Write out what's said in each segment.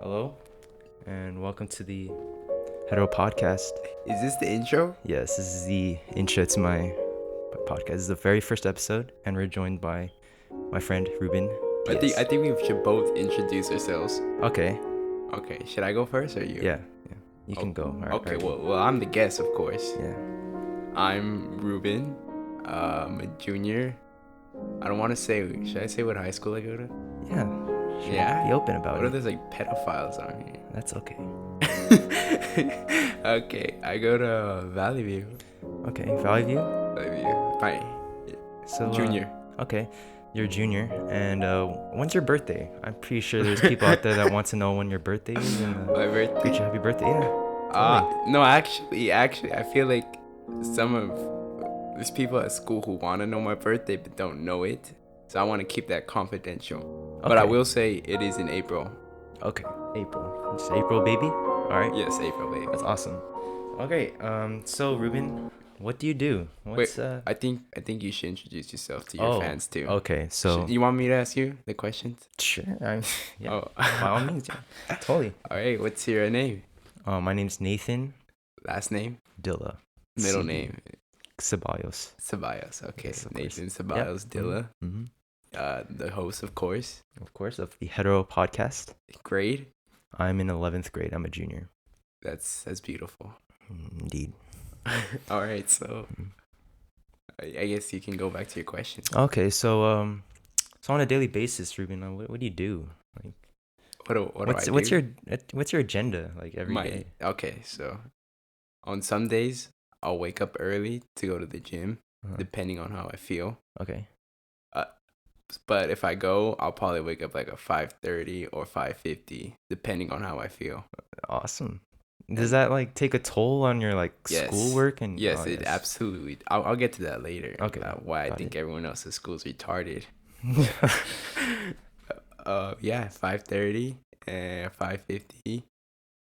Hello, and welcome to the Hetero podcast. Is this the intro? Yes, this is the intro to my podcast. This is the very first episode, and we're joined by my friend Ruben Diaz. I think we should both introduce ourselves. Okay. Okay, should I go first or you? Yeah. You can go. All right, Okay, all right. well, I'm the guest, of course. Yeah. I'm Ruben. I'm a junior. I don't want to say. Should I say what high school I go to? Yeah. Sure. Yeah. Be open about What if it. there's like pedophiles on here? That's okay. Okay, I go to Valley View. Okay. Valley View. Valley View. Fine. So Junior. Okay. You're a junior, and when's your birthday? I'm pretty sure there's people out there that want to know when your birthday is, and My birthday. wish you happy birthday. Yeah. No, actually, I feel like some of there's people at school who want to know my birthday but don't know it, so I want to keep that confidential. But I Okay. will say it is in April. Okay, April. It's April, baby. All right. Yes, April, baby. That's awesome. Okay. So Ruben, what do you do? What's Wait, I think you should introduce yourself to your fans too. Okay. So You want me to ask you the questions? sure. Yeah. Oh. By all means. Yeah. Totally. All right. What's your name? My name's Nathan Last name? Dilla. Middle C- name? Ceballos. Ceballos. Okay. Yes, of course. Nathan Ceballos Dilla. Mm-hmm. The host, of course. Of course, of the Hetero podcast. Grade? I'm in 11th grade. I'm a junior. That's beautiful. Indeed. All right. So I guess you can go back to your questions. Okay. So on a daily basis, Ruben, what do you do? Like, What do I what's do? what's your agenda like every day? Okay, so on some days I'll wake up early to go to the gym, Uh-huh. depending on how I feel. Okay. But if I go, I'll probably wake up like at 5:30 or 5:50, depending on how I feel. Awesome. Does that like take a toll on your like Yes. schoolwork and Yes, it absolutely. I'll get to that later. Okay, about why I got think it. everyone else's school's retarded. Yeah, 5:30 and 5:50.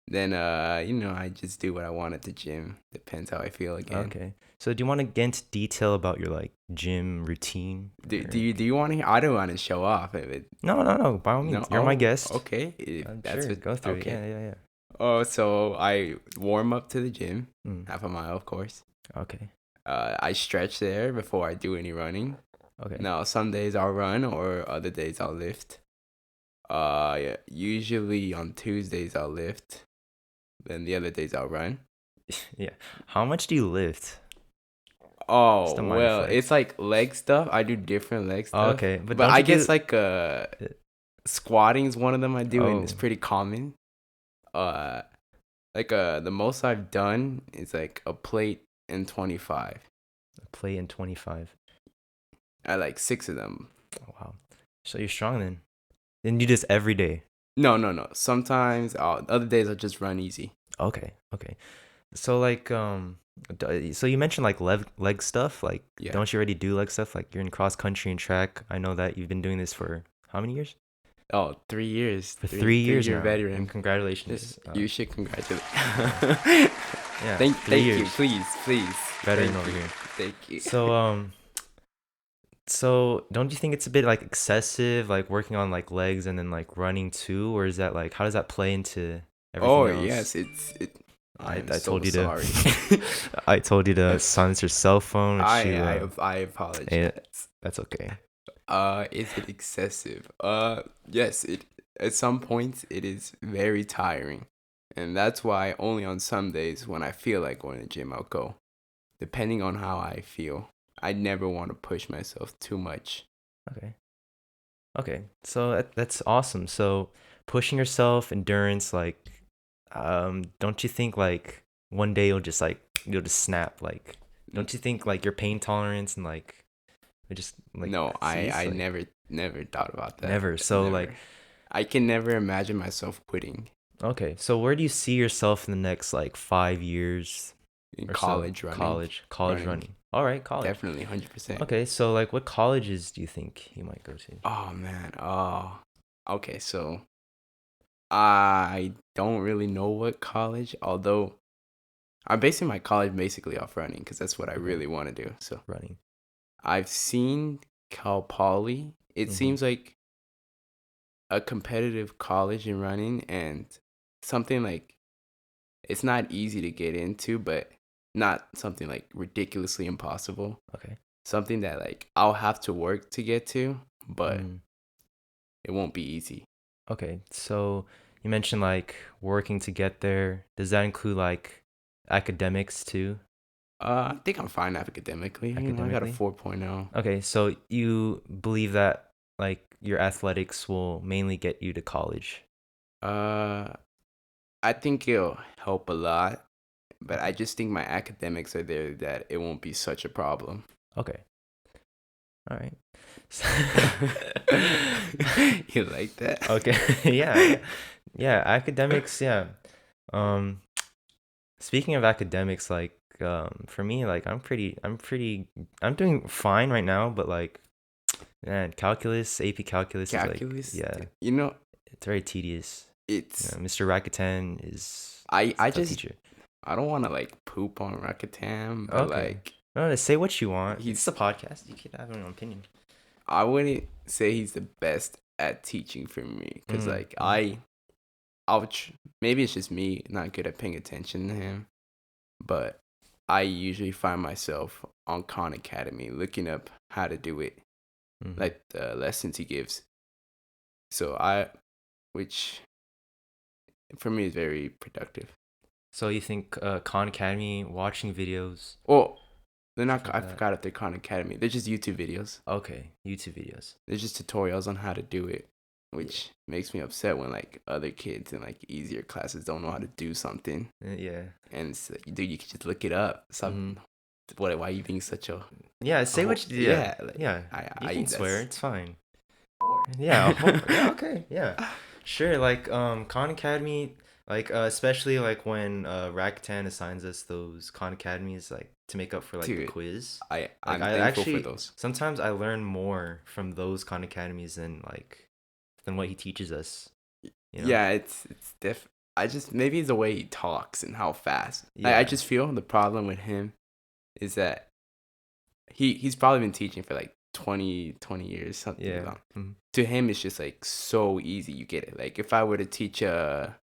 Then I just do what I want at the gym. Depends how I feel again. Okay. So do you want to get into detail about your like gym routine? Do or- you want to hear? I don't want to show off. No. By all means, No, you're my oh, guest. Okay, if that's Sure. what, Go through okay. it. Yeah. Oh, so I warm up to the gym, Mm. half a mile, of course. Okay. I stretch there before I do any running. Okay. Now, some days I'll run, or other days I'll lift. Yeah, usually on Tuesdays I'll lift, then the other days I'll run. Yeah. How much do you lift? Oh, Just a mind well, flex. it's like leg stuff. I do different leg Oh, stuff. okay. But But don't I you guess do- like squatting is one of them I do, and it's Oh. pretty common. The most I've done is like a plate and 25. play in 25. I like 6 of them. Oh, wow. So you're strong then. Then you do this every day. No. Sometimes other days I'll just run easy. Okay. So like so you mentioned like leg stuff. Like Yeah. don't you already do leg stuff? Like you're in cross country and track. I know that you've been doing this for how many years? Oh, 3 years. For 3 years You're now. a veteran. And congratulations. You should congratulate. Yeah. Thank 3 you. years. Please. Veteran Thank over you. here. Thank you. So don't you think it's a bit like excessive, like working on like legs and then like running too, or is that like how does that play into everything Oh else? yes, I I'm told so you sorry. to. I told you to silence your cell phone. Which I apologize. that's okay. Is it excessive? Yes. At some points it is very tiring, and that's why only on some days when I feel like going to the gym I'll go, depending on how I feel. I never want to push myself too much. Okay. So that's awesome. So pushing yourself, endurance, like, don't you think like one day you'll just snap? Like, don't you think like your pain tolerance and like, it just like No, I like, never thought about that. Never. So, Never. like- I can never imagine myself quitting Okay. So where do you see yourself in the next like 5 years? in or so? college running. College running. All right, college. Definitely 100%. Okay, so like what colleges do you think you might go to? Oh man. Oh. Okay, so I don't really know what college, although I'm basing my college basically off running because that's what I really want to do. So Running. I've seen Cal Poly. It Mhm. seems like a competitive college in running, and something like it's not easy to get into, but not something like ridiculously impossible. Okay. Something that like I'll have to work to get to, but Mm. it won't be easy. Okay. So you mentioned like working to get there. Does that include like academics too? I think I'm fine academically. I got a Academically? 4.0. Okay. So you believe that like your athletics will mainly get you to college? Uh, I think it'll help a lot, but I Okay. just think my academics are there that it won't be such a problem. Okay. All right. You like that? Okay. Yeah, yeah. Yeah, academics, yeah. Um Speaking of academics, like for me, like I'm doing fine right now, but like man, calculus, AP calculus is like Calculus, yeah, you know, it's very tedious. it's Mr. Rakuten is I a tough just teacher. I don't want to like poop on Rakuten, but Okay. like No, no, say what you want. It's he's a podcast. You can have your own opinion. I wouldn't say he's the best at teaching for me, because Mm, like mm, maybe it's just me not good at paying attention to him, but I usually find myself on Khan Academy looking up how to do it, mm. like the lessons he gives. So which for me is very productive. So you think Khan Academy watching videos, Well, they're stuff not. like I that? forgot if they're Khan Academy. They're just YouTube videos. Okay, YouTube videos. They're just tutorials on how to do it, Yeah. which makes me upset when like other kids in like easier classes don't know how to do something. Yeah. And it's like, dude, you can just look it up. Stop. Mm-hmm. Why are you being such Yeah, a say whole? what you yeah. Yeah, like, Yeah. You I can swear, that's. it's fine. Yeah, yeah, okay. Yeah. Sure, like Khan Academy, like especially like when Rakuten assigns us those Khan Academies like to make up for like the Dude, quiz. Like I'm I thankful for actually those. sometimes I learn more from those Khan Academies than what he teaches us, you know? Yeah, it's diff. I just maybe it's the way he talks and how fast. I Yeah. just feel the problem with him is that he's probably been teaching for like 20 years, something Yeah. long. Mhm. To him, it's just like so easy. You get it. Like if I were to teach a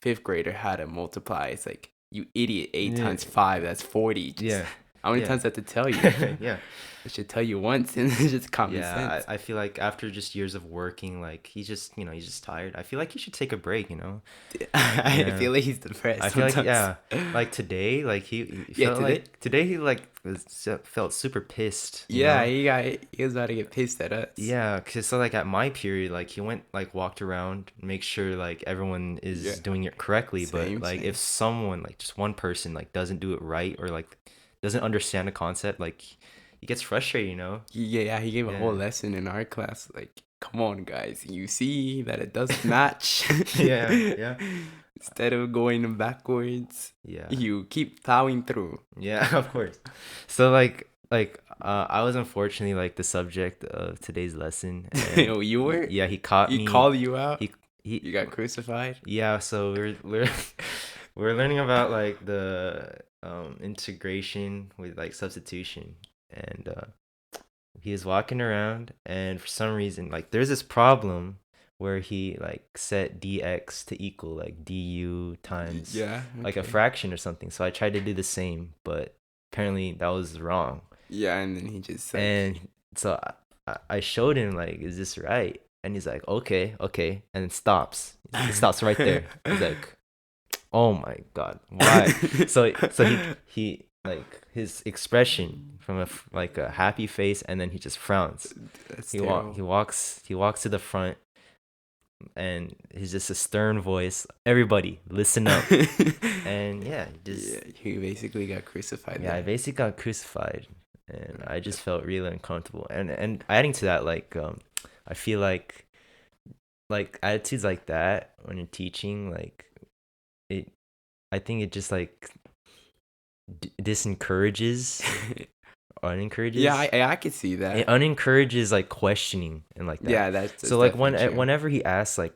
fifth grader how to multiply, it's like, you idiot, eight Yeah. times five, that's 40. Just Yeah. how many Yeah. times I have to tell you? Yeah. I should tell you once, and it's just common Yeah, sense. I feel like after just years of working, like he's just tired. I feel like he should take a break, I Yeah. feel like he's depressed I feel like sometimes. yeah, like today, like he Yeah, felt today. like today he like felt super pissed, Yeah, he was about to get pissed at us. Yeah, cause so like at my period, like he went like walked around, make sure like everyone Yeah, is doing it correctly. But same, like if same. someone like just one person like doesn't do it right or like doesn't understand the concept, like he gets frustrated. He gave a whole Yeah. lesson in our class. Like, come on, guys, you see that it doesn't match. Yeah, yeah, Instead of going backwards, yeah, you keep plowing through. yeah. Of course. So I was unfortunately like the subject of today's lesson, and Oh, you were? yeah, he caught He me. called you out? He You got crucified? Yeah, so we're learning about like the integration with like substitution, and he was walking around, and for some reason like there's this problem where he like set dx to equal like du times Yeah, like a okay. fraction or something. So I tried to do the same, but apparently that was wrong. Yeah, and then he just And like, so I showed him like, is this right? And he's like, okay, okay, and it stops. It stops right there. He's like, oh my god, why? So he like his expression from like a happy face, and then he just frowns. That's He walk terrible. he walks to the front, and he's just a stern voice. Everybody, listen up. And yeah, Yeah, just he basically got crucified yeah, I there. basically got crucified, and I just felt really uncomfortable. And adding to that, like I feel like attitudes like that when you're teaching, like it, I think it just like disencourages or Yeah, unencourages. I could see It that. unencourages like questioning and like that. Yeah, that's So like definitely true. whenever he asks like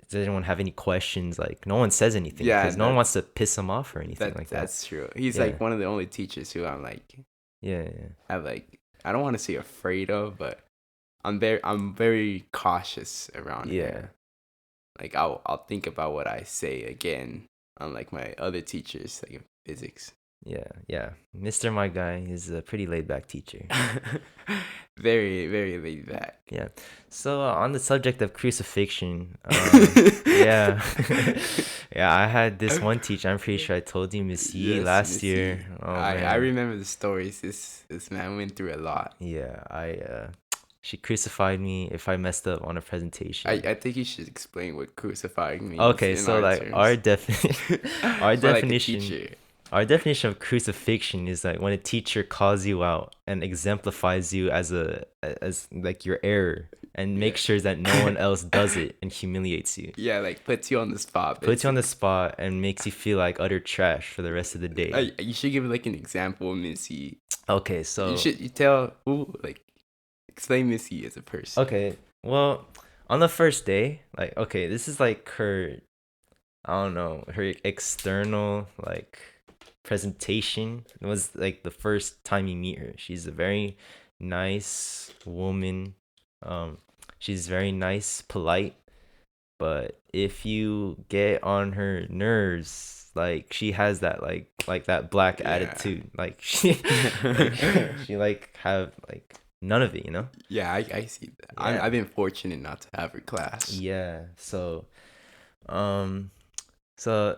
does anyone have any questions, like no one says anything Yeah, because no one wants to piss him off or anything like that. that's true. He's Yeah, like one of the only teachers who yeah, yeah. I don't want to say afraid of, but I'm very cautious around Yeah. her. Like I'll think about what I say again, unlike my other teachers, like in physics. Yeah. Mr. My Guy is a pretty laid back teacher. Very, very laid back. Yeah. So on the subject of crucifixion, yeah, yeah, I had this one teacher. I'm pretty sure I told you, Miss Yi, Yes, last Missy. year. Oh I man. remember the stories. This man went through a lot. Yeah, she crucified me if I messed up on a presentation. I think you should explain what crucifying means Okay, in so our like our terms. our For like a definition teacher. our definition of crucifixion is like when a teacher calls you out and exemplifies you as like your error and Yeah. makes sure that no one else does it and humiliates you. Yeah, like puts you on the spot. Puts you on the Basically. spot and makes you feel like utter trash for the rest of the day. You should give like an example, Missy. Okay, You tell who like explain Missy as a person. okay, well, on the first day, like okay, this is like her, I don't know, her external like presentation. It was like the first time you meet her. She's a very nice woman. She's very nice, polite, but if you get on her nerves, like she has that like that black Yeah. attitude. Like she like have like none of it, you know? Yeah, I see that. Yeah. I've been fortunate not to have her class. Yeah. Um so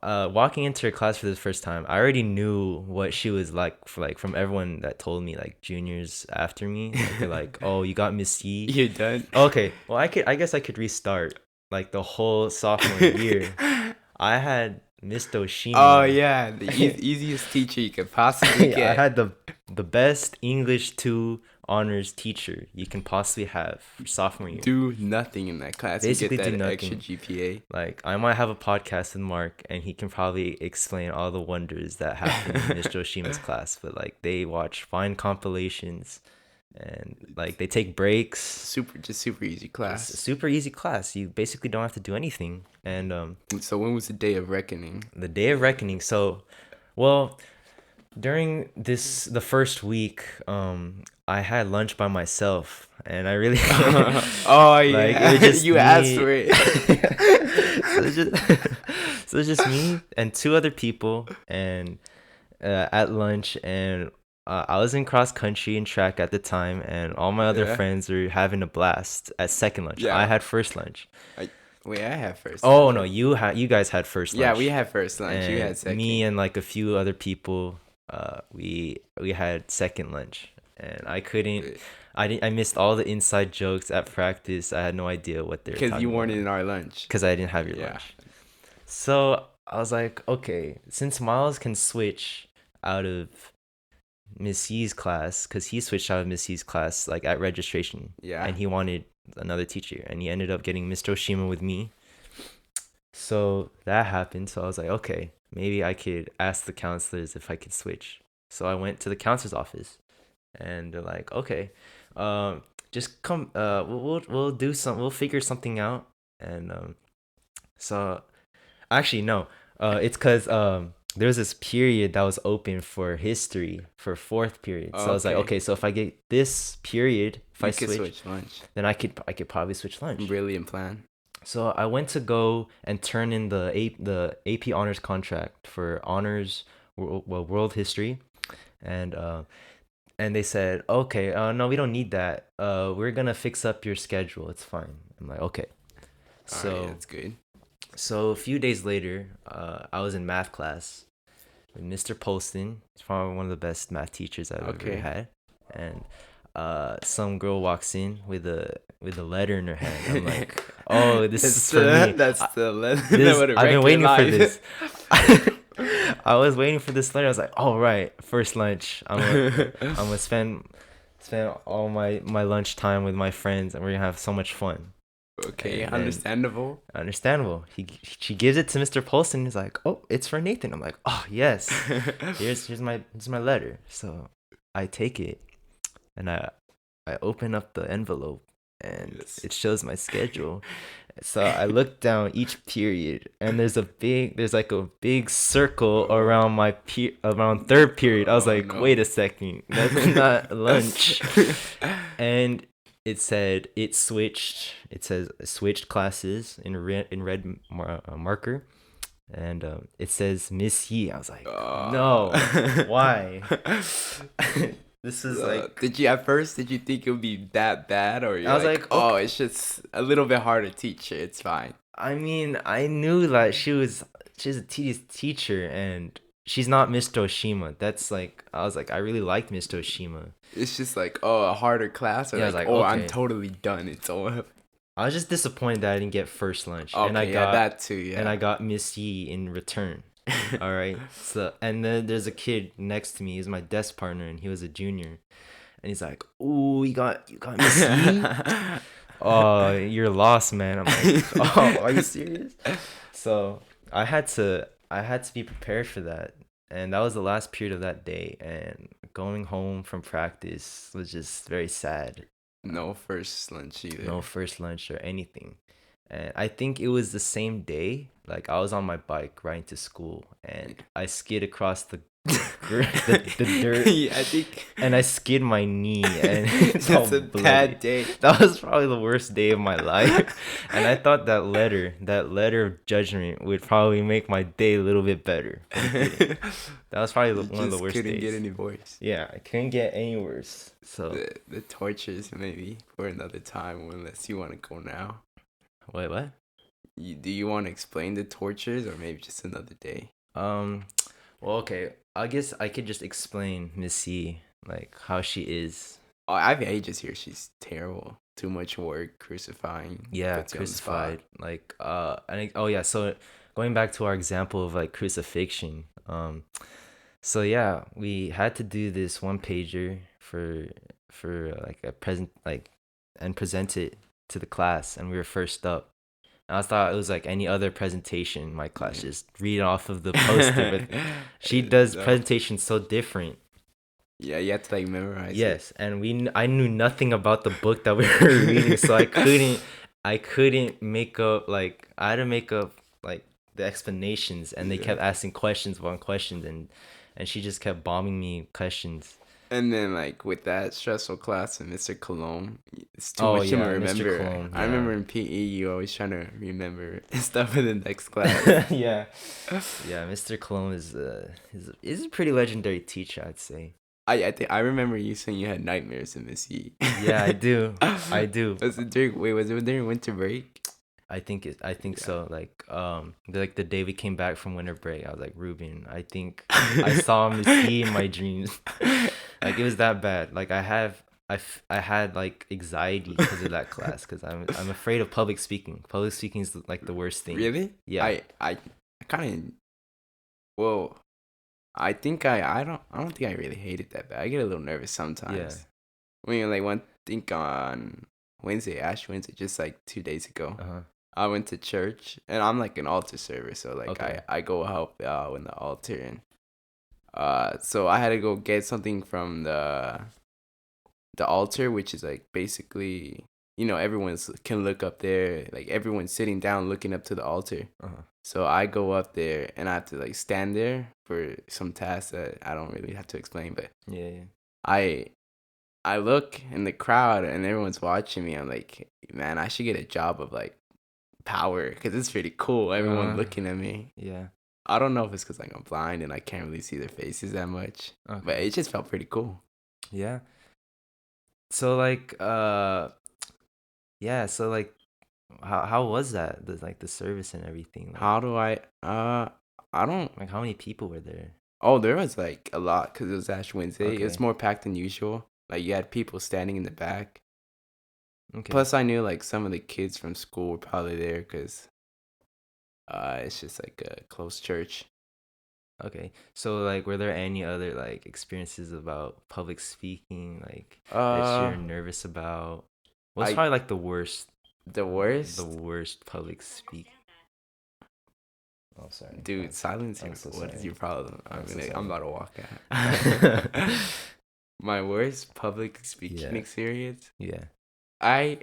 walking into her class for the first time, I already knew what she was like from everyone that told me, like juniors after me. Like, they're like, "Oh, you got Miss Yi." You're done. Okay, well I guess I could restart like the whole sophomore year. I had Miss Doshima. Oh yeah, the easiest teacher you could possibly I get. had the best English 2 honors teacher you can possibly have for sophomore year. Do nothing in that class. Basically you get do that extra nothing. GPA. Like I might have a podcast with Mark and he can probably explain all the wonders that happen in Miss Joshima's class. But like they watch fine compilations and like they take breaks. Super easy It's class. a super easy class. You basically don't have to do anything. And So when was the day of reckoning? the day of reckoning. So, well, during the first week, I had lunch by myself, and I really Oh like yeah, it was just you me. asked for it. So it's just me and 2 other people, and at lunch, and I was in cross country and track at the time, and all my other Yeah. friends were having a blast at second lunch. Yeah. I had first lunch. Wait, I have first. Oh lunch. no, you guys had first lunch. Yeah, we had first lunch. You And had second. me and like a few other people, we had second lunch, and I couldn't. I missed all the inside jokes at practice. I had no idea what they were Because talking you weren't about. in our lunch. Because I didn't have your Yeah. lunch. So I was like, okay, since Miles can switch out of Miss Yi's class, because he switched out of Miss Yi's class like at registration, Yeah. and he wanted another teacher, and he ended up getting Mr. Oshima with me. So that happened. So I was like, okay, maybe I could ask the counselors if I could switch. So I went to the counselor's office, and they're like, okay, just come. We'll do some. We'll figure something out. And so actually no, it's because there was this period that was open for history for 4th period. So I was like, Okay. okay, so if I get this period, if I You could switch, switch lunch. then I could probably switch lunch. Brilliant plan. So I went to go and turn in the AP honors contract for honors world history, and they said, okay, no, we don't need that. We're gonna fix up your schedule. It's fine. I'm like, okay. So Alright, that's good. so a few days later, I was in math class with Mr. Polston. He's probably one of the best math teachers I've Okay. ever had, and some girl walks in with a letter in her hand. I'm like, oh, this is for me. That's the letter. I've been waiting for this. I was waiting for this letter. I was like, all right, first lunch. I'm gonna spend all my lunch time with my friends, and we're gonna have so much fun. Okay, And then- understandable. Understandable. She gives it to Mr. Polston. He's like, oh, it's for Nathan. I'm like, oh yes, here's my letter. So I take it, and I open up the envelope, and Yes. it shows my schedule. So I look down each period, and there's like a big circle around around 3rd period. I was Oh, like, no. wait a second, that's not lunch. And it said it switched. It says switched classes in red marker, and it says Miss Yi. I was like, no, why? This is like, Did you at first did you think it would be that bad, or I you're was like, like, oh, okay. it's just a little bit hard to teach it. It's fine. I mean, I knew that she's a tedious teacher, and she's not Mr. Oshima. That's like, I was like, I really liked Mr. Oshima. It's just like, oh, a harder class, or Yeah, I was like, like, oh, I'm okay. totally done. It's all. I was just disappointed that I didn't get first lunch, Okay, yeah, that too, and I yeah. got Miss Yi in return. All right. So and then there's a kid next to me. He's my desk partner, and he was a junior. And he's like, "Ooh, you got Miss Yi? Oh, you're lost, man." I'm like, "Oh, are you serious?" So I had to be prepared for that, and that was the last period of that day. And going home from practice was just very sad. No first lunch No either. first lunch or anything. And I think it was the same day. Like I was on my bike riding to school, and I skid across the dirt, Yeah, I think and I skid my knee, and it's all that's a bloody. bad day. That was probably the worst day of my life. And I thought that letter of judgment would probably make my day a little bit better. But it didn't. That was probably You one of the just worst couldn't get days. any worse. Yeah, I couldn't get any worse. So The tortures maybe for another time, unless you want to go now. wait, what? Do you want to explain the tortures, or maybe just another day? Um, well, okay. I guess I could just explain Missy, like how she is. Oh, I just hear she's terrible. Too much work, crucifying, Yeah, puts you on the spot. crucified. Like, oh yeah. So going back to our example of like crucifixion. So yeah, we had to do this one pager for like a present like, and present it to the class, and we were first up. I thought it was like any other presentation in my class, just read off of the poster, but she does No. presentations so different. Yeah, you have to like memorize it. Yes, and I knew nothing about the book that we were reading, so I couldn't make up, like I had to make up like the explanations, and they Yeah. kept asking questions upon questions, and she just kept bombing me questions. And then like with that stressful class and Mr. Cologne, it's too Oh much to yeah, Mr. remember. Cologne, I remember yeah. in PE you always trying to remember stuff in the next class. Yeah. Yeah, Mr. Cologne is a pretty legendary teacher, I'd say. I think I remember you saying you had nightmares in Miss E. Yeah, I do. I do. Was it during winter break? I think Yeah. so. Like the day we came back from winter break, I was like, Ruben, I think I saw Miss E in my dreams. Like it was that bad. Like I had like anxiety because of that class, because I'm afraid of public speaking. Public speaking is like the worst thing. Really? Yeah. I kind of, well, I don't think I really hate it that bad. I get a little nervous Yeah. sometimes. When like one think on Wednesday, Ash Wednesday, just like 2 days ago, Uh-huh. I went to church, and I'm like an altar server, so like Okay. I go help out in the altar, and so I had to go get something from the altar, which is like basically, everyone's can look up there, like everyone's sitting down looking up to the altar. Uh-huh. So I go up there, and I have to like stand there for some tasks that I don't really have to explain, but Yeah, yeah. I I look in the crowd, and everyone's watching me. I'm like, man, I should get a job of like power, because it's pretty cool. Everyone Uh, looking at me. yeah. I don't know if it's because like I'm blind and I can't really see their faces that much, but Okay. it just felt pretty cool. Yeah. So like yeah, so like how was that? The service and everything, like How do I don't. like how many people were there? Oh, there was like a lot because it was Ash Wednesday. It was Okay. more packed than usual. Like you had people standing in the back. Okay. Plus, I knew like some of the kids from school were probably there because it's just like a close church. Okay. So like were there any other like experiences about public speaking, like that Uh, you're nervous about? What's I probably like the worst the the worst. worst public speak? Oh, sorry. Dude, silence I'm here. so What is sorry. your problem? I'm so I'm sorry. about to walk out. My worst public speaking Yeah. experience. Yeah. I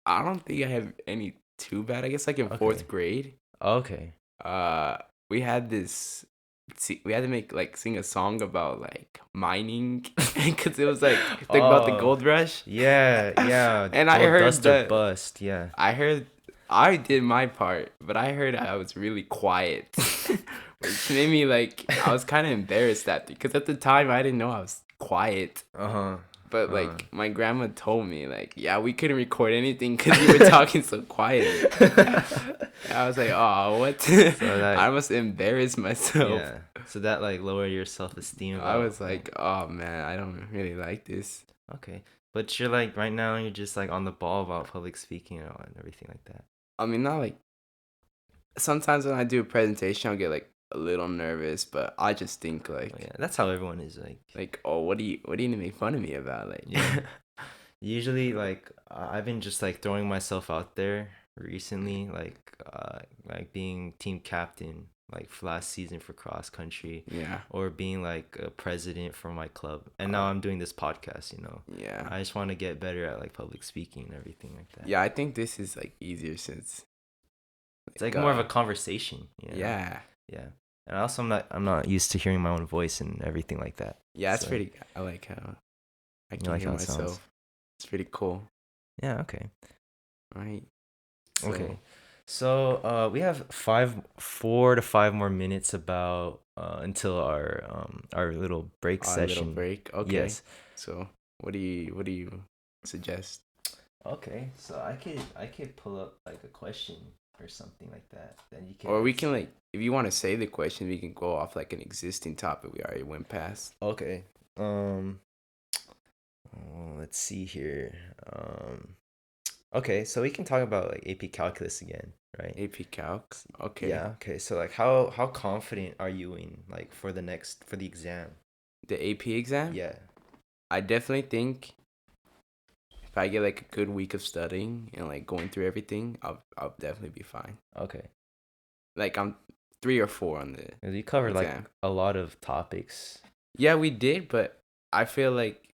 I don't think I have any too bad. I guess like in Okay. fourth grade, Okay. uh, we had this we had to make like sing a song about like mining because it was like about the Oh, gold rush. yeah, yeah. And I Gold heard dust or that bust. Yeah. I heard I did my part, but I heard I was really quiet, which made me like I was kind of embarrassed at because at the time I didn't know I was quiet. Uh-huh. But Uh. like my grandma told me like, yeah, we couldn't record anything because you were talking so quietly. I was like, oh, what? So that, I must embarrass myself. yeah. So that like lower your self-esteem I about, was like, oh man, I don't really like this. okay. But you're like right now you're just like on the ball about public speaking and everything like that. I mean, not like sometimes when I do a presentation, I'll get like a little nervous, but I just think like, Oh, yeah, that's how everyone is oh, what do you make fun of me about? Like, yeah. Usually like I've been just like throwing myself out there recently, like being team captain like for last season for cross country, yeah, or being like a president for my club. And now I'm doing this podcast, you know. yeah, I just want to get better at like public speaking and everything like that. yeah. I think this is like easier since, It's like more of a conversation, you know? yeah, Yeah. And also I'm not used to hearing my own voice and everything like that. yeah. It's So, pretty. I like how I you can like hear how it sounds? myself. It's pretty cool, Yeah, okay. right? So, Okay. So we have 4 to 5 more minutes about until our little break our little session. break. Okay. Yes. So, what do you suggest? Okay. So I could pull up like a question or something like that. Then you can Or we can answer. like, if you want to say the question, we can go off like an existing topic we already went past. Okay. Let's see here. Okay, so we can talk about like AP Calculus again, right? AP Calc. Okay. Yeah. Okay. So like, how confident are you in like for the exam? The AP exam. Yeah. I definitely think if I get like a good week of studying and like going through everything, I'll definitely be fine. Okay. Like I'm 3 or 4 on the 'Cause we covered like exam. a lot of topics. Yeah, we did, but I feel like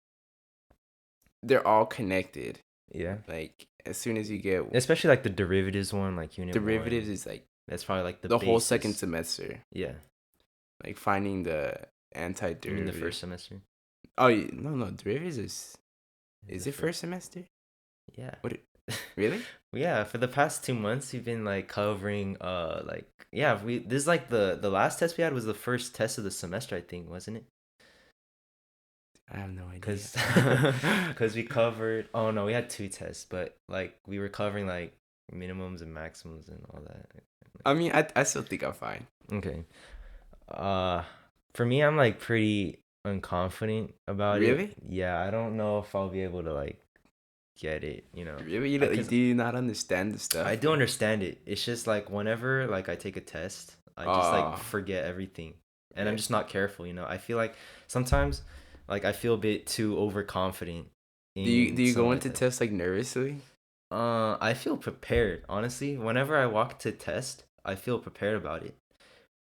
they're all connected. Yeah. Like as soon as you get Especially like the derivatives one, like unit derivatives, one. is like That's probably like the whole basis. second semester. Yeah. Like finding the You mean antiderivative. the first semester? Oh no, derivatives is the it first semester? Yeah. What? Really? Yeah, for the past 2 months we've been like covering like, yeah, we this is like the last test we had was the first test of the semester, I think, wasn't it? I have no idea. Cause we covered, oh no, we had 2 tests, but like we were covering like minimums and maximums and all that. I mean, I still think I'm fine. Okay. Uh, for me, I'm like pretty unconfident about it. Really? Yeah, I don't know if I'll be able to like get it, you know. Really? Because Do you not understand the stuff? I do understand it. It's just like whenever like I take a test, I just like Oh. forget everything. And I'm Yeah. just not careful, you know. I feel like sometimes like I feel a bit too overconfident Do you in some go of my into tests. tests like nervously? I feel prepared, honestly. Whenever I walk to test, I feel prepared about it.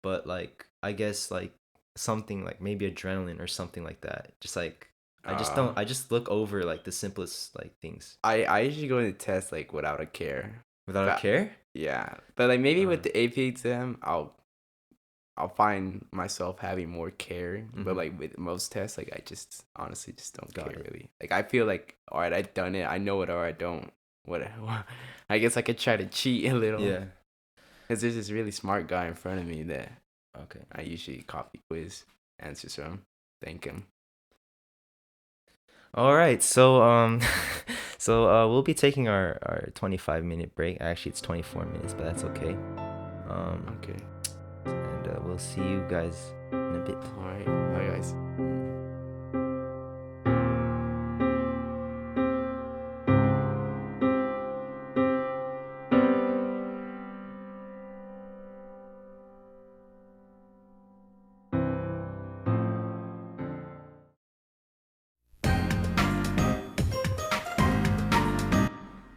But like I guess like something like maybe adrenaline or something like that. Just like I just look over like the simplest like things I usually go into tests like without a care. without a But care. yeah, but like maybe with Uh, the AP exam, I'll find myself having more care. But Mhm. like with most tests, like I just honestly just don't Got care it. really. Like I feel like, all right, I've done it. I know it or I don't. What? I guess I could try to cheat a little. Yeah. Cause there's this really smart guy in front of me that Okay. I usually copy quiz answers from. Thank him. All right. So we'll be taking our 25-minute break. Actually, it's 24 minutes, but that's okay. Okay. And we'll see you guys in a bit. All right. Bye, guys.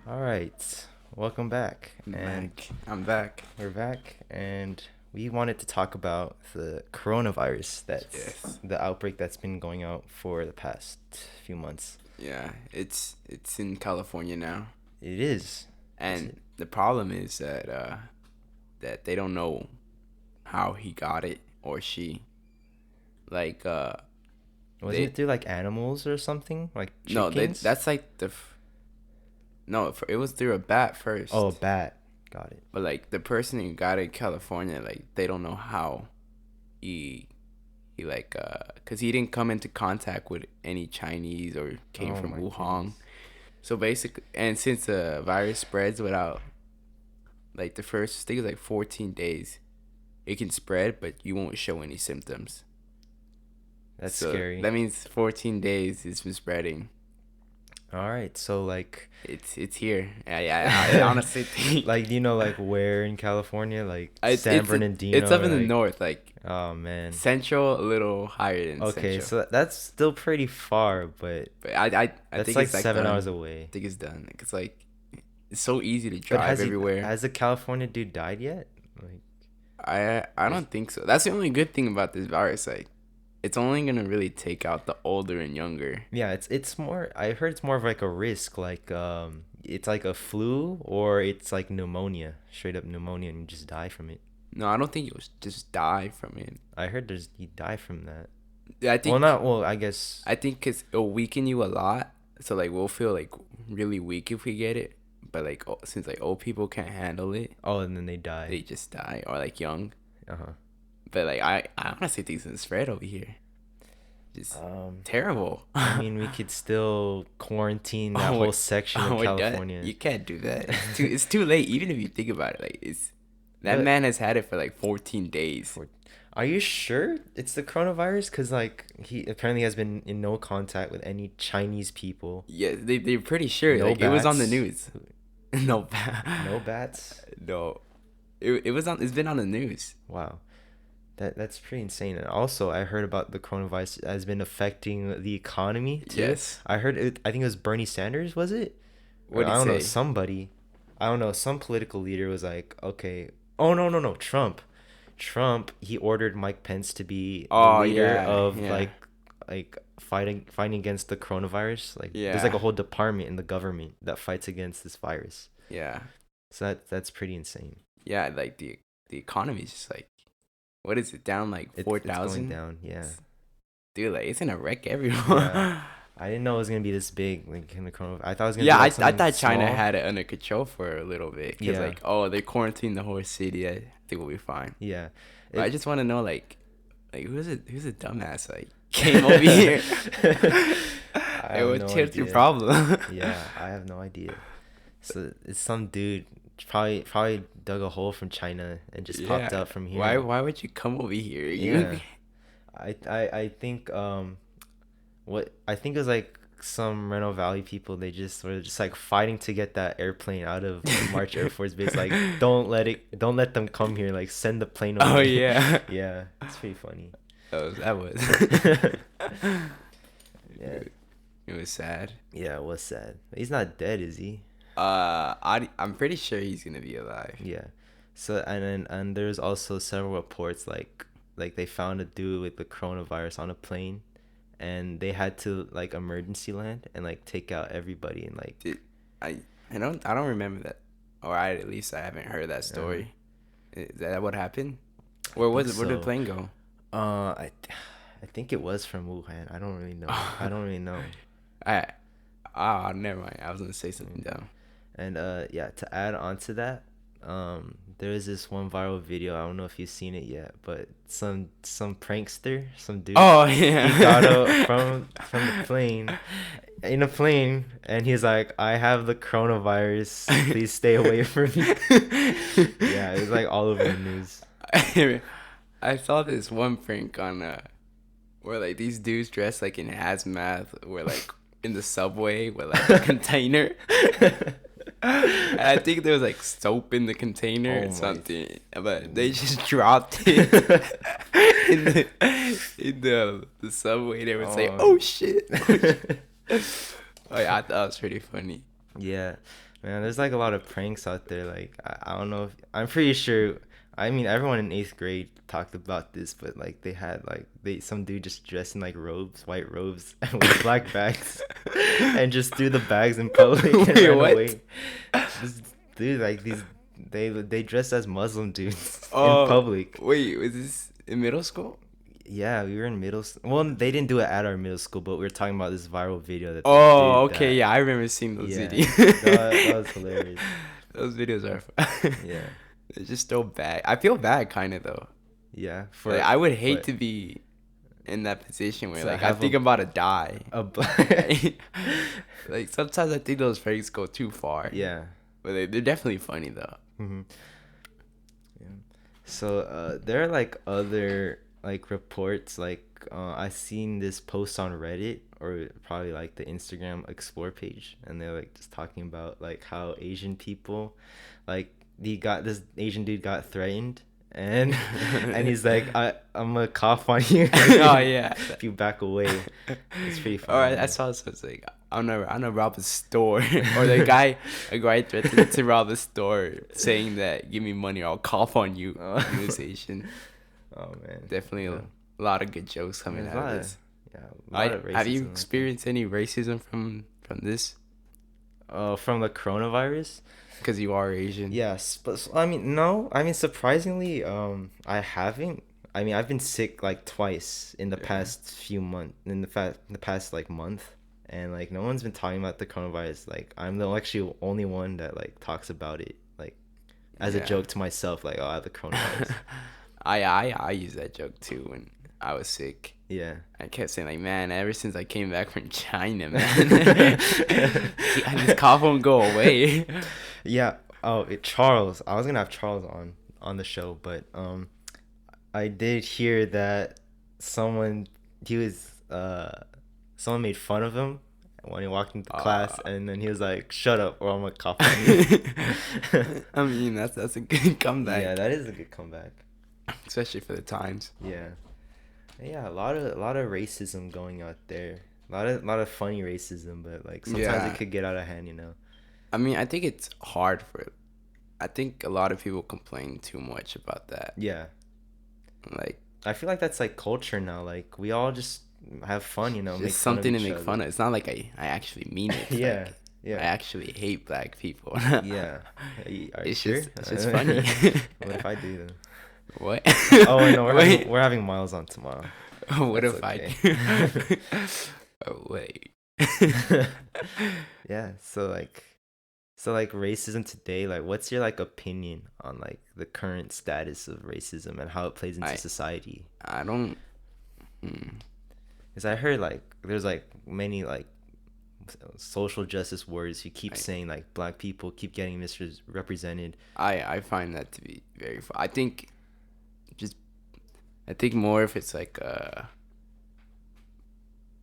All right. Welcome back. I'm back. We're back, and we wanted to talk about the coronavirus Yes. the outbreak that's been going out for the past few months. Yeah, it's in California now, It is. and the problem is that that they don't know how he got it or she. Like Wasn't they it through like animals or something? Like no they chickens? that's like no, it was through a bat Oh, a first. bat. Got it. But like the person who got it in California, like they don't know how he he like because he didn't come into contact with any Chinese or came Oh from my Wuhan. goodness. So basically, and since the virus spreads without like the first, I think it's like 14 days, it can spread, but you won't show any symptoms. That's So scary. that means 14 days it's been spreading. All right. So like It's here. I honestly think like like where in California? Like San it's Bernardino up or in the like north, like oh man. central, a little higher than Okay, central. so that's still pretty far, but But I that's think like it's like 7 hours done. I away. think it's done. Like, it's like it's so easy to But drive everywhere. has the California dude died yet? Like I there's don't think so. That's the only good thing about this virus. Like, it's only gonna really take out the older and younger. yeah, it's more I heard it's more of like a risk, like it's like a flu or it's like pneumonia, straight up pneumonia and you just die from it. No, I don't think you'll just die from it. I heard you die from that. Yeah, Well, not well, I guess. I think cause it'll weaken you a lot. So like we'll feel like really weak if we get it. But like since like old people can't handle it, Oh, and then they die. they just die or like young. Uh-huh. But like I honestly think it's gonna spread over here. Just terrible. I mean, we could still quarantine that Oh, whole section of oh, it does. California. You can't do that. It's too late. Even if you think about it, like that But man has had it for like 14 days. for, are you sure it's the coronavirus? Because like he apparently has been in no contact with any Chinese people. Yeah, they're pretty sure. No Like it was on the bats. news. No, No bats. no. It was on. It's been on the news. Wow. That's pretty insane. And also, I heard about the coronavirus has been affecting the economy too. Yes. I heard it. I think it was Bernie Sanders, was it? Or What did I he don't know, say? somebody. I don't know. Some political leader was like, okay. Oh no no no, Trump. Trump. He ordered Mike Pence to be the Oh leader yeah, of yeah, like fighting against the coronavirus. Like there's like yeah, a whole department in the government that fights against this virus. yeah, So that's pretty insane. yeah. Like the economy is just like, what is it down like It's going 4,000? down. Yeah. Dude, like it's gonna wreck everyone. Yeah. I didn't know it was gonna be this big, like in the corona. I thought it was gonna Yeah, be like I something thought China small. had it under control for a little bit because Yeah, like oh they quarantined the whole city. I think we'll be fine. yeah. But I It. just want to know like who's a dumbass like came over here. I It have would no tip your idea. problem. Yeah, I have no idea. So it's some dude probably dug a hole from China and just popped Yeah. out from here. Why would you come over here? Yeah. I think what I think it was like some Reno Valley people, they just were just like fighting to get that airplane out of March Air Force Base, like don't let them come here, like send the plane Oh away. yeah. Yeah, it's pretty funny. That was. Yeah, It was sad. yeah, it was sad. He's not dead, is he? I'm pretty sure he's gonna be alive. Yeah. So and there's also several reports like they found a dude with the coronavirus on a plane, and they had to like emergency land and like take out everybody and like Did I I don't remember that, or at least I haven't heard that uh, story. Is that what happened? I Where think was it? Where did the so. plane go? I think it was from Wuhan. I don't really know. I don't really know. I never mind. I was gonna say something dumb. And yeah, to add on to that, there is this one viral video. I don't know if you've seen it yet, but some prankster, some dude, Oh he got out yeah. from the plane, in a plane, and he's like, "I have the coronavirus. Please stay away from me." Yeah, it's like all over the news. I saw this one prank on where like these dudes dressed like in hazmat were like in the subway with like a container. And I think there was like soap in the container Oh or my. something, but they just dropped it in the subway. They would say, Oh. "Oh shit!" Oh yeah, I thought it was pretty funny. Yeah, man, there's like a lot of pranks out there. Like I don't know if I'm pretty sure. I mean, everyone in eighth grade talked about this, but like they had like some dude just dressed in like robes, white robes, and with black bags, and just threw the bags in public and Wait, ran what? away. This dude, like they dressed as Muslim dudes in Oh public. wait, was this in middle school? Yeah, we were in middle school. Well, they didn't do it at our middle school, but we were talking about this viral video that they Oh, did okay, that. yeah, I remember seeing those Yeah, videos. that was hilarious. Those videos are Yeah, they're just so bad. I feel bad kind of though. yeah. Like For I would hate what? to be in that position where To like I have think I'm about to die. a Like sometimes I think those pranks go too far, yeah. but they're definitely funny though. Hmm. Yeah. So there are like other like reports like I seen this post on Reddit or probably like the Instagram explore page, and they're like just talking about like how Asian people like this Asian dude got threatened, and he's like I'm gonna cough on you Oh yeah. if you back away. It's pretty All funny. right, I saw so it's like I'm gonna rob a store, or a guy threatened to rob a store, saying that give me money or I'll cough on you. Oh, He was Asian. oh man. Definitely Yeah. a lot of good jokes Yeah, coming there's out a of lot of this. yeah, a lot I of have you racism out there. experienced any racism from this? From the coronavirus. Because you are Asian. Yes, but I mean, no. I mean, surprisingly, I haven't. I mean, I've been sick like twice in the Yeah. past few months, in the past like month, and like no one's been talking about the coronavirus. Like I'm the actually only one that like talks about it, like as a Yeah. joke to myself, like oh, I have the coronavirus. I use that joke too when I was sick. Yeah. I kept saying like, man, ever since I came back from China, man, this cough won't go away. Yeah. Oh, Charles. I was gonna have Charles on the show, but I did hear that someone he was someone made fun of him when he walked into class, and then he was like, "Shut up, or I'm gonna cough on you." I mean, that's a good comeback, Yeah, that is a good comeback. especially for the times. Yeah, yeah, a lot of racism going out there. A lot of funny racism, but like sometimes Yeah. it could get out of hand, you know. I mean, I think it's hard for. I think a lot of people complain too much about that. Yeah, Like, I feel like that's like culture now. Like we all just have fun, you know, make it's fun of something to each make fun other. of. It's not like I actually mean it. Yeah, Like, I yeah, actually hate black people. yeah. Are you It's sure? just funny. What if I do then? What? Oh no, Wait. we're having Miles on tomorrow. What That's if okay. I do? Oh, wait. Yeah, so like racism today, like what's your like opinion on like the current status of racism and how it plays into I society? I don't. Hmm. Because I heard like there's like many like social justice words who keep I saying like black people keep getting misrepresented. I find that to be very. Just I think more if it's like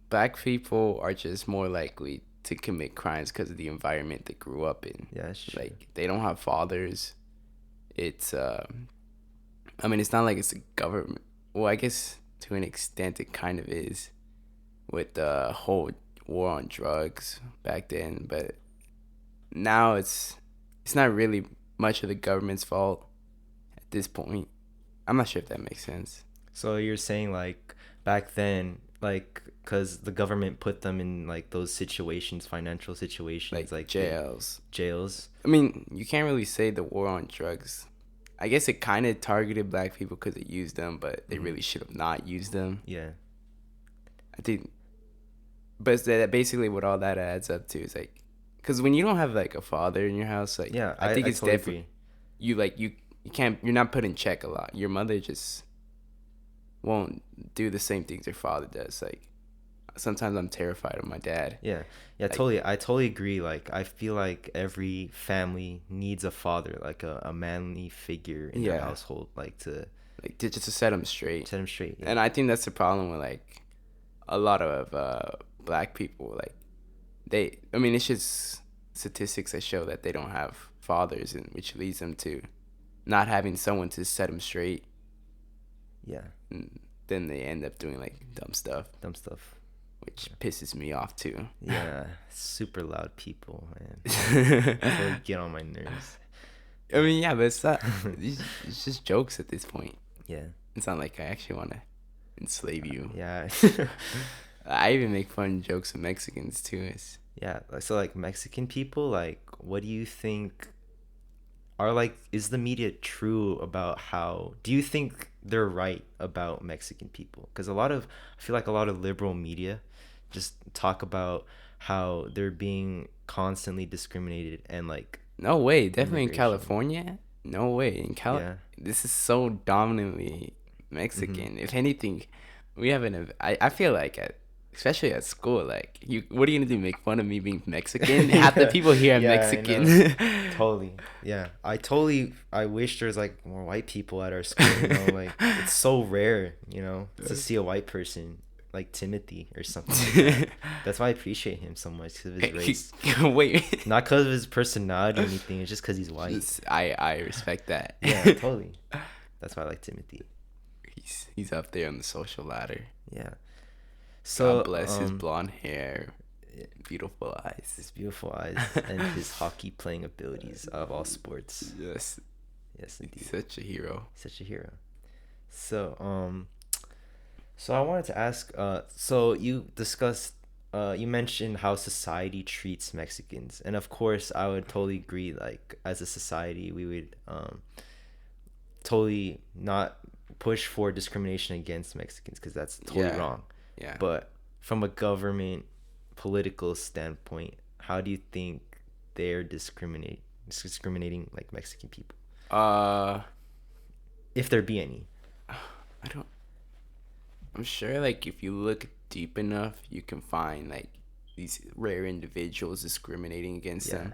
black people are just more likely to commit crimes because of the environment they grew up in. Yeah, that's true. Like they don't have fathers. It's I mean, it's not like it's a government. Well, I guess to an extent it kind of is with the whole war on drugs back then, but now it's not really much of the government's fault at this point. I'm not sure if that makes sense. So you're saying like back then, like, because the government put them in like those situations, financial situations, Like like they, jails. jails. I mean, you can't really say the war on drugs. I guess it kind of targeted black people because it used them, but they really should have not used them. Yeah, I think, but it's that basically what all that adds up to is like, because when you don't have like a father in your house, like yeah. I think I it's totally definitely agree. you can't you're not put in check a lot. Your mother just won't do the same things your father does. Like sometimes I'm terrified of my dad. Yeah, yeah. Like Totally. I totally agree. Like I feel like every family needs a father, like a manly figure in their yeah, household, like to just to set them straight. set them straight. Yeah. And I think that's the problem with like a lot of black people. Like I mean, it's just statistics that show that they don't have fathers, and which leads them to not having someone to set them straight. Yeah. And then they end up doing like dumb stuff, Dumb stuff. which pisses me off too. Yeah. Super loud people, man. Really get on my nerves. I mean, yeah, but it's not. It's just jokes at this point. Yeah. It's not like I actually want to enslave you. Yeah. I even make fun jokes of Mexicans too. Yeah. So like Mexican people, like, what do you think are like? Is the media true about how? Do you think they're right about Mexican people, because a lot of I feel like a lot of liberal media just talk about how they're being constantly discriminated and like No way. Definitely in immigration. California. No way. Yeah. This is so dominantly Mm-hmm. Mexican. If anything, we have I feel like especially at school, like what are you gonna do? Make fun of me being Mexican? Half the Yeah. people here are Yeah, I Mexican. know. Totally. Yeah. I wish there's like more white people at our school, you know, like it's so rare, you know, to see a white person like Timothy or something like that. That's why I appreciate him so much because of his race. Wait. Not because of his personality or anything, it's just because he's white. Just I respect that. Yeah, totally. That's why I like Timothy. He's up there on the social ladder. Yeah. God So, bless his blonde hair, beautiful eyes. his beautiful eyes and his hockey playing abilities of all sports. Yes, Yes, he's indeed. such a hero. Such a hero. So, so I wanted to ask, so you discussed, you mentioned how society treats Mexicans, and of course, I would totally agree. Like, as a society, we would, totally not push for discrimination against Mexicans because that's totally Yeah, wrong. yeah. But from a government political standpoint, how do you think they're discriminating like Mexican people, Uh, if there be any? I don't. I'm sure, like, if you look deep enough, you can find like these rare individuals discriminating against Yeah. them.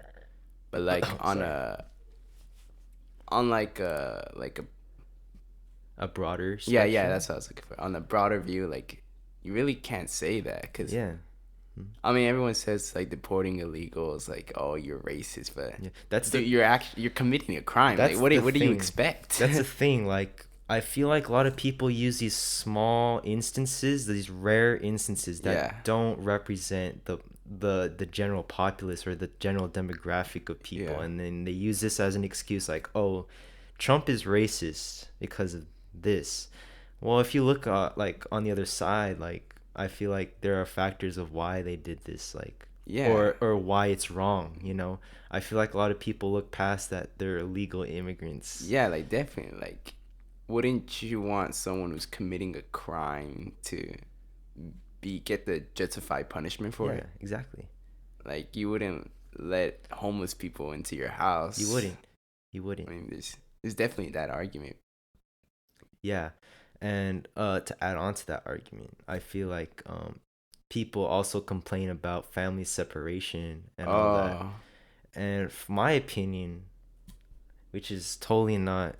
But like Sorry. on like a A broader yeah, spectrum. that's what I was looking for. On a broader view, like you really can't say that because Yeah. I mean everyone says like deporting illegals, like oh you're racist, but Yeah. dude, you're committing a crime. Like That's the what do you thing. expect? That's the thing. Like, I feel like a lot of people use these small instances, these rare instances Yeah, that don't represent the general populace or the general demographic of people, yeah. and then they use this as an excuse, like, oh, Trump is racist because of this. Well, if you look like on the other side, like I feel like there are factors of why they did this, like Yeah. or why it's wrong, you know. I feel like a lot of people look past that they're illegal immigrants. Yeah, like definitely. Like, wouldn't you want someone who's committing a crime to be get the justified punishment for Yeah, it? exactly. Like, you wouldn't let homeless people into your You house. wouldn't. You I wouldn't. mean, there's definitely that argument. Yeah. And to add on to that argument, I feel like people also complain about family separation and all that. Oh, And from my opinion, which is totally not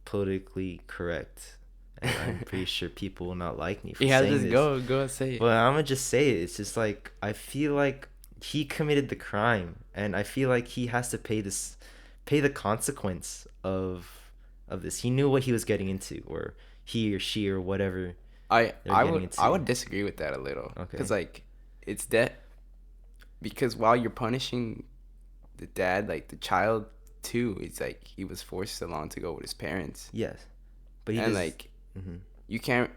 politically correct, and I'm pretty sure people will not like me for yeah, saying just this, go and say it. but I'm gonna just say it. It's just like I feel like he committed the crime, and I feel like he has to pay the consequence of this. He knew what he was getting into, or he or she or whatever they're getting I into. would disagree with that a little, cause Okay. like it's that because while you're punishing the dad, like the child too, it's like he was forced along to go with his parents, Yes, but he and does. like Hmm. you can't.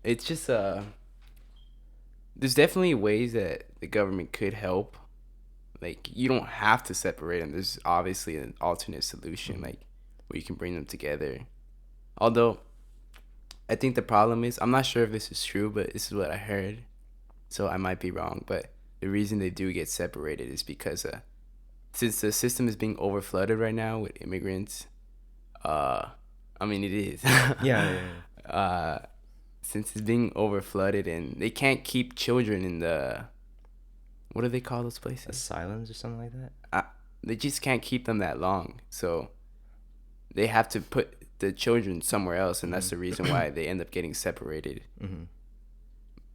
It's just there's definitely ways that the government could help. Like you don't have to separate them. There's obviously an alternate solution, Hmm. like where you can bring them together. Although I think the problem is I'm not sure if this is true, but this is what I heard, so I might be wrong. But the reason they do get separated is because since the system is being overflooded right now with immigrants, uh, I mean it is. Yeah, yeah, yeah. uh, since it's being overflooded and they can't keep children in the what do they call those places? Asylums or something like that. Uh, they just can't keep them that long, so they have to put the children somewhere else, and that's the reason Hmm. why they end up getting separated. Hmm.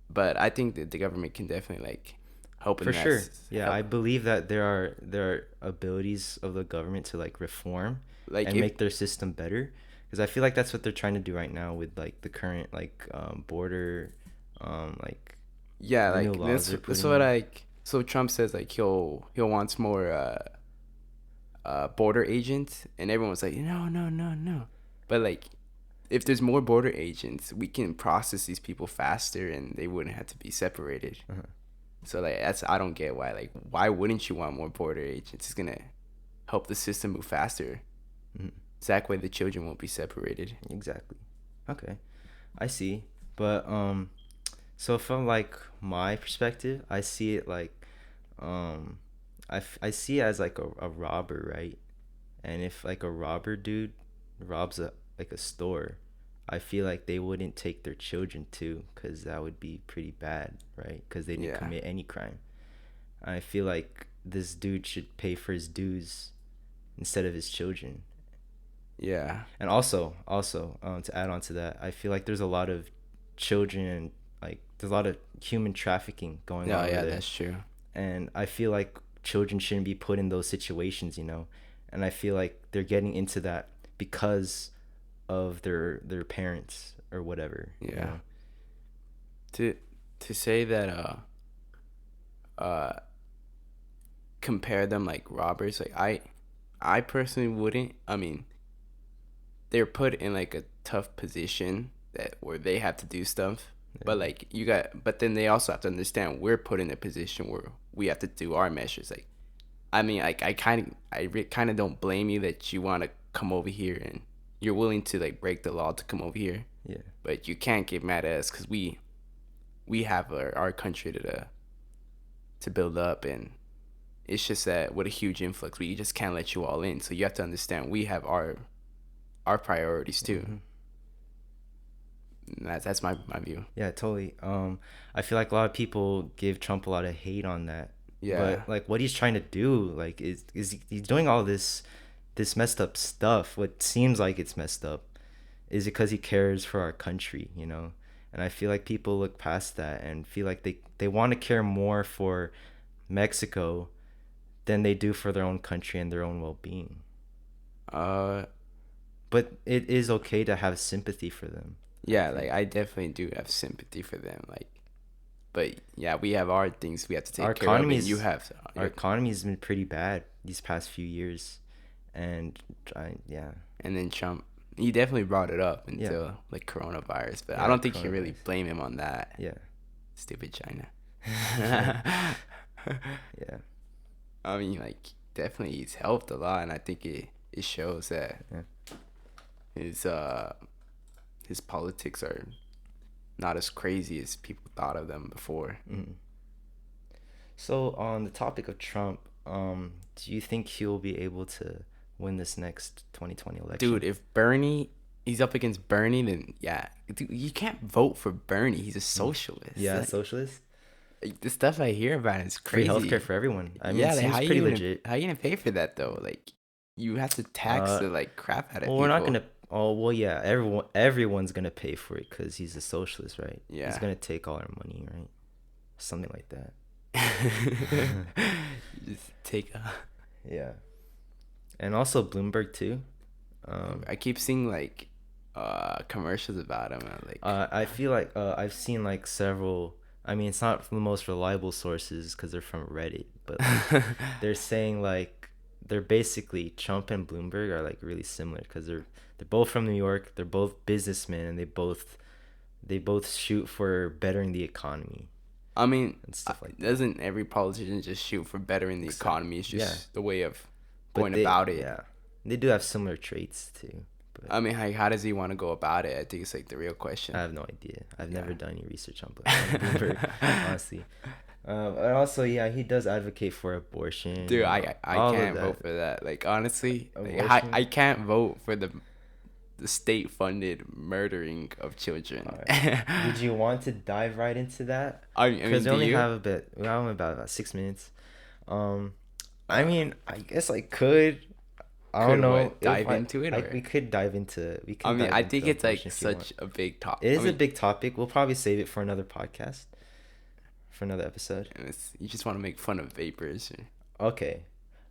But I think that the government can definitely like help in For that sure. Yeah, help. I believe that there are abilities of the government to like reform Like and if make their system better, because I feel like that's what they're trying to do right now with like the current like border like yeah, the new like laws they're this putting what in. like so Trump says like he'll wants more border agents, and everyone was like no, but like if there's more border agents, we can process these people faster and they wouldn't have to be separated. Uh-huh. So like that's I don't get why wouldn't you want more border agents? It's gonna help the system move faster. Mhm. So that way the children won't be separated. Exactly. Okay, I see. But so from like my perspective, I see it like um, I see it as like a robber, right? And if like a robber dude robs a like a store, I feel like they wouldn't take their children too, because that would be pretty bad, right? Because they didn't Yeah. commit any crime. I feel like this dude should pay for his dues instead of his children. Yeah. And also, to add on to that, I feel like there's a lot of children, like there's a lot of human trafficking going No, on over yeah, there, that's true. and I feel like children shouldn't be put in those situations. And I feel like they're getting into that because of their parents or whatever. Yeah. To say that uh compare them like robbers, like I personally wouldn't. I mean, they're put in like a tough position that where they have to do stuff. But like but then they also have to understand we're put in a position where we have to do our measures. Like, I mean, like kind of don't blame you that you want to come over here and you're willing to like break the law to come over here. Yeah. But you can't get mad at us because we have our country to build up, and it's just that with a huge influx, we just can't let you all in. So you have to understand we have our priorities too. Mm-hmm. That's my view. Yeah, totally. I feel like a lot of people give Trump a lot of hate on that. Yeah. But like what he's trying to do, like he's doing all this messed up stuff. What seems like it's messed up is because he cares for our country. And I feel like people look past that and feel like they want to care more for Mexico than they do for their own country and their own well-being. Uh, But it is okay to have sympathy for them. yeah, like I definitely do have sympathy for them. Like, but yeah, we have our things we have to Our take care of, and economy's you have our economy's been pretty bad these past few years, and yeah, and then Trump, he definitely brought it up yeah, until like coronavirus, but I yeah, don't think you can really coronavirus. blame him on that. Yeah, Stupid China. yeah, I mean, like, definitely he's helped a lot, and I think it shows that yeah. his his politics are not as crazy as people thought of them before. Mm. So on the topic of Trump, do you think he'll be able to win this next 2020 election? Dude, if he's up against Bernie, then yeah, dude, you can't vote for Bernie. He's a socialist. Yeah, Like, socialist. the stuff I hear about is Free crazy. healthcare for everyone. I mean, Yeah, it like seems pretty legit. how you gonna pay for that though? Like, you have to tax the like crap out of Well, people. we're not gonna. Oh, well, yeah. Everyone's gonna pay for it because he's a socialist, right? Yeah. He's gonna take all our money, right? Something like that. You just take a. Yeah. And also Bloomberg too. I keep seeing like commercials about him. And, like, I feel like I've seen like several. I mean, it's not from the most reliable sources because they're from Reddit, but like, they're saying like they're basically Trump and Bloomberg are like really similar because they're both from New York. They're both businessmen, and they both shoot for bettering the economy I mean, and stuff like that. doesn't every politician just shoot for bettering the economy? It's just Yeah. the way of But going about it. Yeah, they do have similar traits too. But I mean, how does he want to go about it? I think it's like the real question. I have no idea. I've never Yeah. done any research on Bloomberg, honestly. And also, yeah, he does advocate for abortion. Dude, I all of can't that. vote for that. Like, honestly, like, Abortion? I can't vote for the state funded murdering of children. Alright. Did you want to dive right into that? I mean, Because we do only you? have we only about 6 minutes. I mean, I guess I could. I don't Could know. what, dive into it, or? We could dive into. We could. I mean, dive I think into it's like abortion if you want. such a big topic. It is I a mean, big topic. We'll probably save it for another podcast, for another episode. and you just want to make fun of vapors. Okay.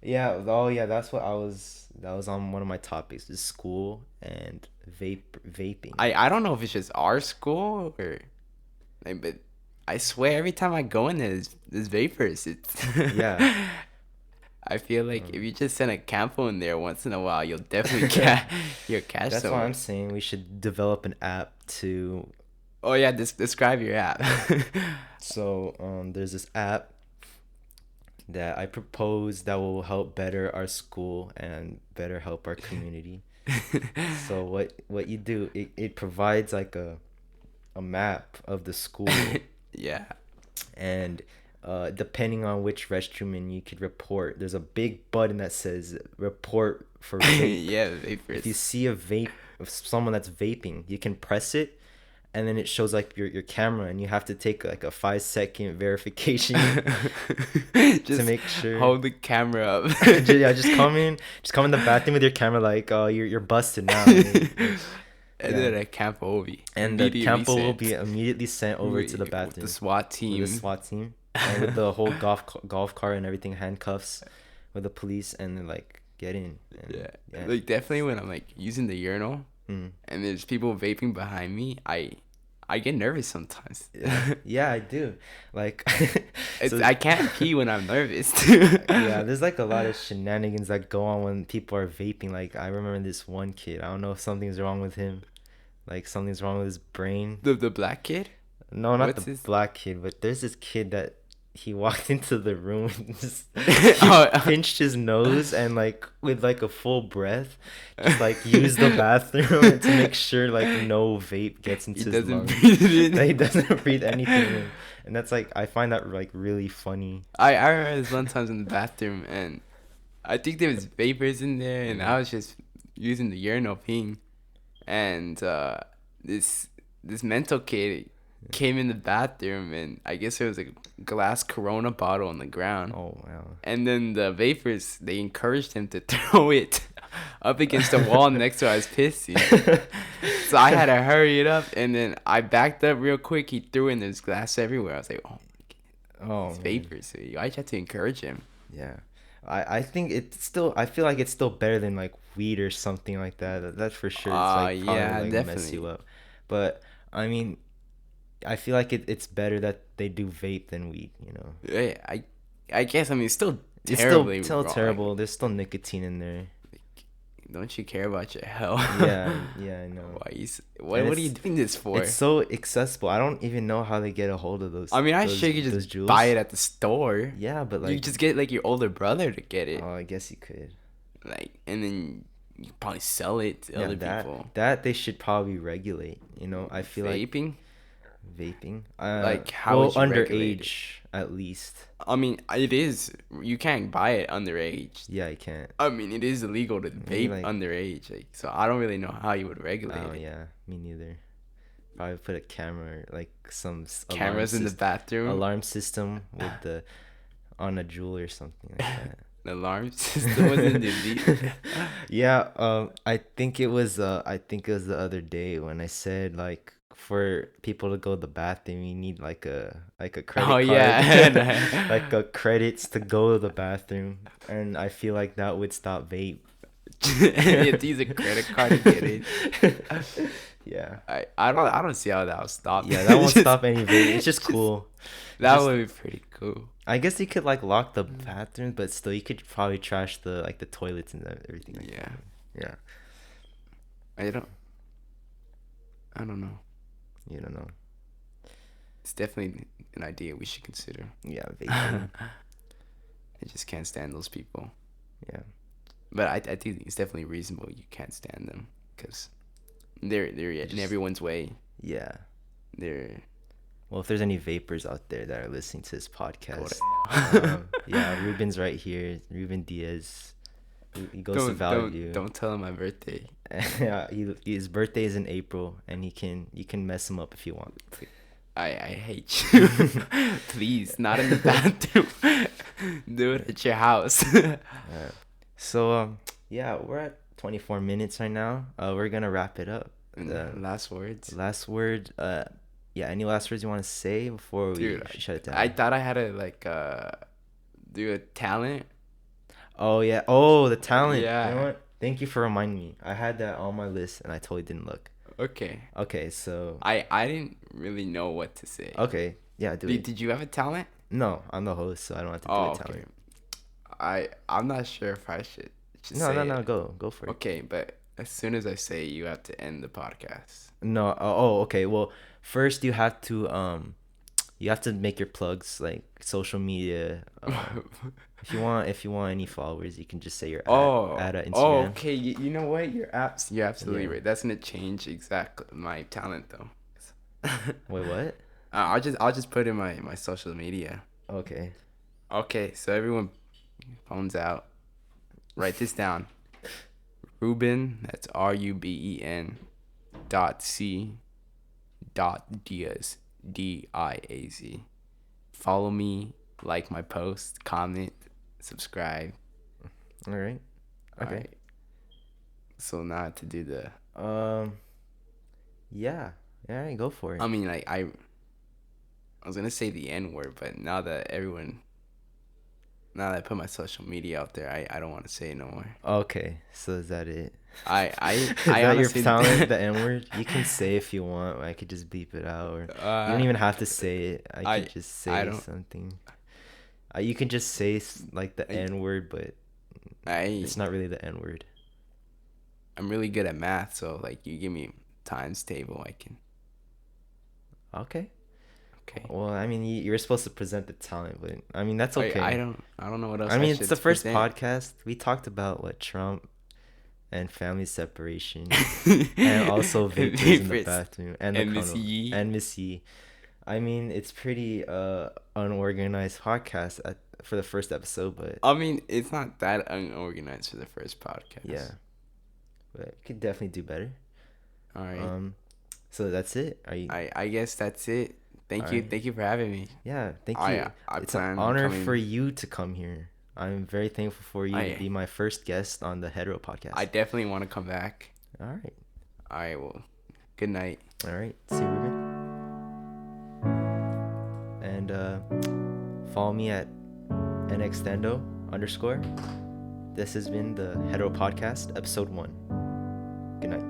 Yeah. Oh, yeah. That's what I was. That was on one of my topics: is school and vaping. I don't know if it's just our school or, like, but I swear every time I go in there's vapors. It's Yeah. I feel like if you just send a campo in there once in a while, you'll definitely you'll catch That's someone. why I'm saying we should develop an app to. Oh yeah, describe your app. So there's this app that I propose that will help better our school and better help our community. So what you do, it provides like a map of the school, Yeah. and depending on which restroom and you could report, there's a big button that says report for vape. Yeah, If you vapors. see a vape of someone that's vaping, you can press it, and then it shows like your camera, and you have to take like a 5 second verification to Just make sure. hold the camera up. Yeah, just come in the bathroom with your camera, like, oh, you're busted now. And Yeah, then a camp will be and the immediately campo will sent be immediately sent over to the with the bathroom SWAT with the team. SWAT team, and with the whole golf cart and everything, handcuffs, with the police, and then like get in. And Yeah, yeah. like definitely when I'm like using the urinal Mm. and there's people vaping behind me, I get nervous sometimes. Yeah, yeah, I do. Like, It's so I can't pee when I'm nervous. yeah, there's like a lot of shenanigans that go on when people are vaping. Like, I remember this one kid. I don't know if something's wrong with him. Like, something's wrong with his brain. The black kid? No, not the What's his? black kid, but there's this kid that he walked into the room and just he Oh, pinched his nose, and like with like a full breath, just like use the bathroom to make sure like no vape gets he into his doesn't lungs. breathe it That he in. doesn't breathe anything in. And that's like, I find that like really funny. I remember this one time in the bathroom and I think there was vapors in there and I was just using the urinal peeing and this this mental kid came in the bathroom and I guess there was a glass Corona bottle on the ground. Oh wow. And then the vapors, they encouraged him to throw it up against the wall next to his pissy. So I had to hurry it up, and then I backed up real quick. He threw in there's glass everywhere. I was like, oh, Oh it's man. vapors. So I just had to encourage him. Yeah. I think it's still, I feel like it's still better than like weed or something like that. That for sure, it's like probably Yeah, like mess you definitely. up. But I mean, I feel like it's better that they do vape than weed, you know. Yeah, I guess, I mean, it's still It's still terribly still wrong. terrible. There's still nicotine in there. Don't you care about your health? Yeah, yeah, I know. What And are you it's doing this for? it's so accessible. I don't even know how they get a hold of I mean, I those sure you could those just jewels. buy it at the store. Yeah, but You like, just get like your older brother to get it, oh, I guess you could. like, and then you probably sell it to Yeah, other that people. that they should probably regulate. You know, I feel like Vaping, vaping. like, how Well, would you regulate it? underage at least. I mean, it is. You can't buy it underage. Yeah, I can't. I mean, it is illegal to Maybe vape like, underage. Like, so I don't really know how you would regulate oh it. yeah, me neither. Probably put a camera, like some Cameras in the bathroom, alarm system with the on a jewel or something like that. the alarm system was in the Yeah, I think it was the other day when I said like for people to go to the bathroom you need like a credit Oh card. yeah, Like a credits to go to the bathroom, and I feel like that would stop vape. you have to use a credit card to get it. Yeah. I don't see how that would stop. Yeah, that won't Just- stop any vape. It's just cool. That Just- would be pretty cool. I guess you could like lock the bathroom, but still you could probably trash the like the toilets and everything like Yeah, that. Yeah. I don't know. You don't know. It's definitely an idea we should consider. Yeah, vaping. I just can't stand those people. Yeah. But I think it's definitely reasonable you can't stand them because they're in Just- everyone's way. Yeah. They're Well, if there's any vapors out there that are listening to this podcast, go yeah, Ruben's right here. Ruben Diaz. He goes to Valley View. don't tell him my birthday. Yeah, his birthday is in April, and you can mess him up if you want. I hate you. Please, not in the bathroom. Do it at your house. So yeah, we're at 24 minutes right now. We're gonna wrap it up. Last words. Last word. Yeah. Any last words you want to say before we Dude, shut it down? I thought I had to like do a talent. Oh yeah. Oh, the talent. Yeah. You know what? Thank you for reminding me. I had that on my list and I totally didn't look. Okay. Okay, so I didn't really know what to say. okay, yeah, do it. Did you have a talent? No, I'm the host, so I don't have to do Oh, a talent. I'm not sure if I should No, say no, no, it. go for it. Okay, but as soon as I say it, you have to end the podcast. No, oh, okay. Well, first you have to You have to make your plugs like social media. If you want any followers, you can just say your at Instagram. Okay. You know what? You're absolutely Yeah. right. That's gonna change exactly my talent though. Wait, what? I'll just put in my social media. Okay. Okay, so everyone, phones out. Write this down. Ruben, that's RUBEN .C.Diaz, DIAZ. Follow me, like my post, comment, subscribe. All right. All Okay. right. So now to do the. Yeah. All right, go for it. I mean, like I was gonna say the N word, but now that I put my social media out there, I don't want to say it no more. Okay, so is that it? I Is that your honestly talent, the N word? You can say if you want. I could just beep it out, or you don't even have to say it. I could just I say don't something. You can just say like the I N word, but I it's not really the N word. I'm really good at math, so like you give me times table, I can. Okay. Okay. Well, I mean, you're supposed to present the talent, but I mean that's Wait, okay. I don't know what else I I mean, it's should the first present. podcast. We talked about what Trump and family separation, and also And vapors in the vapors. bathroom, and the And Miss condom, Yee. and Miss Yi. I mean, it's pretty unorganized podcast for the first episode, but I mean, it's not that unorganized for the first podcast. yeah, but it could definitely do better. All right. So that's it. Are you? I guess that's it. All right. Thank you for having me. Yeah, thank you. I It's an plan on honor for coming. you to come here. I'm very thankful for you to be my first guest on the Hetero podcast. I definitely want to come back. All right. All right. Well, good night. All right. See you, Ruben. And follow me at nextendo_. This has been the Hetero Podcast, episode 1. Good night.